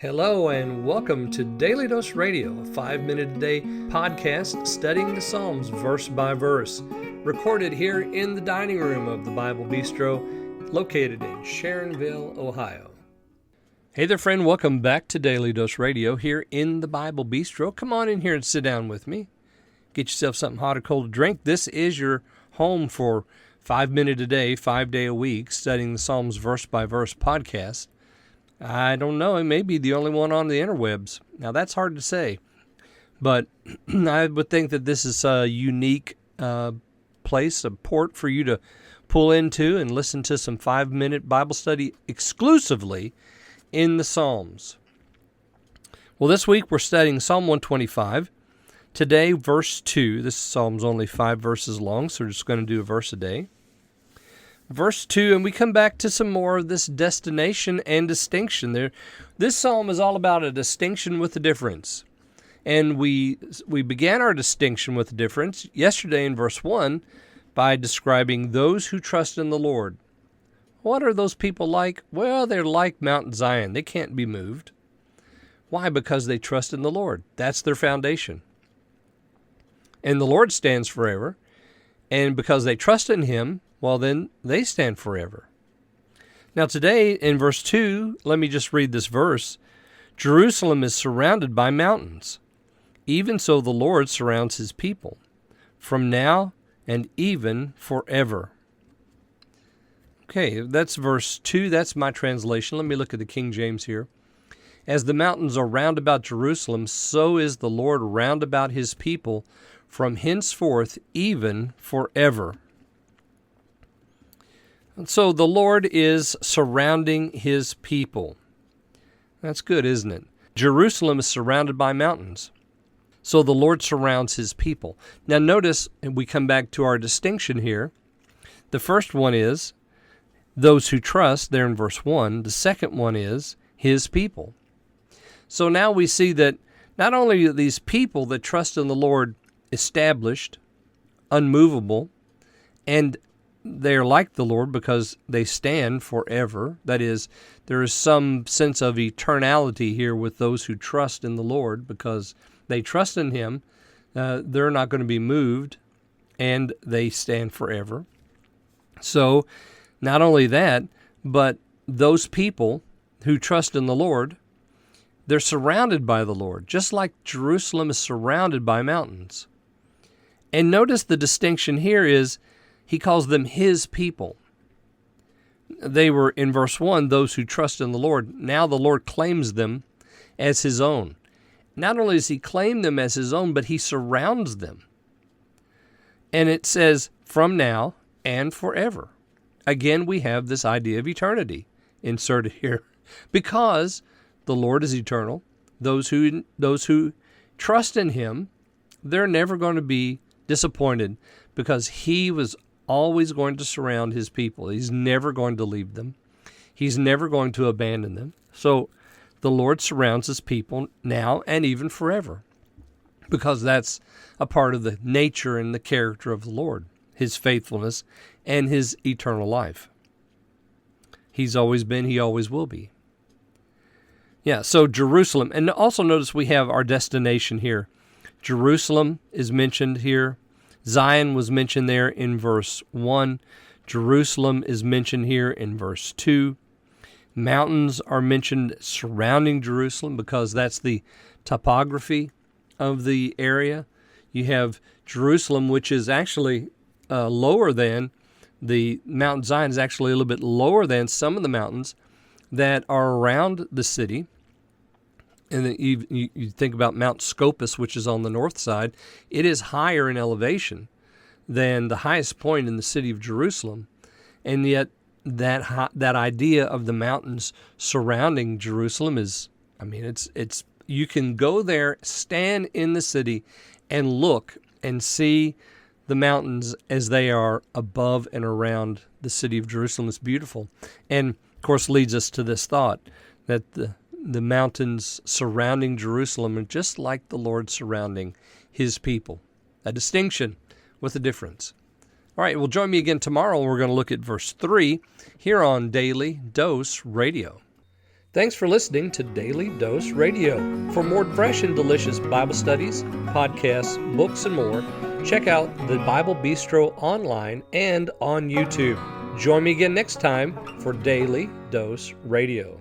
Hello and welcome to Daily Dose Radio, a 5-minute-a-day podcast studying the Psalms verse by verse, recorded here in the dining room of the Bible Bistro, located in Sharonville, Ohio. Hey there, friend. Welcome back to Daily Dose Radio here in the Bible Bistro. Come on in here and sit down with me. Get yourself something hot or cold to drink. This is your home for 5-minute-a-day, 5-day-a-week, studying the Psalms verse by verse podcast. I don't know, it may be the only one on the interwebs. Now, that's hard to say, but I would think that this is a unique place, a port for you to pull into and listen to some 5-minute Bible study exclusively in the Psalms. Well, this week we're studying Psalm 125. Today, verse 2. This Psalm's only 5 verses long, so we're just going to do a verse a day. Verse 2, and we come back to some more of this destination and distinction there. This psalm is all about a distinction with a difference. And we began our distinction with a difference yesterday in verse 1 by describing those who trust in the Lord. What are those people like? Well, they're like Mount Zion. They can't be moved. Why? Because they trust in the Lord. That's their foundation. And the Lord stands forever. And because they trust in Him, well, then they stand forever. Now today, in verse 2, let me just read this verse. Jerusalem is surrounded by mountains. Even so the Lord surrounds His people, from now and even forever. Okay, that's verse 2. That's my translation. Let me look at the King James here. As the mountains are round about Jerusalem, so is the Lord round about His people, from henceforth even forever. And so the Lord is surrounding His people. That's good, isn't it? Jerusalem is surrounded by mountains. So the Lord surrounds His people. Now notice, and we come back to our distinction here. The first one is those who trust, there in verse 1. The second one is His people. So now we see that not only are these people that trust in the Lord established, unmovable, and they're like the Lord because they stand forever. That is, there is some sense of eternality here with those who trust in the Lord because they trust in Him. They're not going to be moved, and they stand forever. So, not only that, but those people who trust in the Lord, they're surrounded by the Lord, just like Jerusalem is surrounded by mountains. And notice the distinction here is He calls them His people. They were, in verse 1, those who trust in the Lord. Now the Lord claims them as His own. Not only does He claim them as His own, but He surrounds them. And it says, from now and forever. Again, we have this idea of eternity inserted here. Because the Lord is eternal, those who trust in Him, they're never going to be disappointed because He was always going to surround His people. He's never going to leave them. He's never going to abandon them. So the Lord surrounds His people now and even forever because that's a part of the nature and the character of the Lord, His faithfulness and His eternal life. He's always been, He always will be. Yeah, so Jerusalem. And also notice we have our destination here. Jerusalem is mentioned here. Zion was mentioned there in verse 1. Jerusalem is mentioned here in verse 2. Mountains are mentioned surrounding Jerusalem because that's the topography of the area. You have Jerusalem, which is actually lower than the Mount Zion, is actually a little bit lower than some of the mountains that are around the city. And then you think about Mount Scopus, which is on the north side. It is higher in elevation than the highest point in the city of Jerusalem. And yet that idea of the mountains surrounding Jerusalem is, it's you can go there, stand in the city, and look and see the mountains as they are above and around the city of Jerusalem. It's beautiful. And, of course, leads us to this thought that the mountains surrounding Jerusalem are just like the Lord surrounding His people. A distinction with a difference. All right, well, join me again tomorrow. We're going to look at verse 3 here on Daily Dose Radio. Thanks for listening to Daily Dose Radio. For more fresh and delicious Bible studies, podcasts, books, and more, check out the Bible Bistro online and on YouTube. Join me again next time for Daily Dose Radio.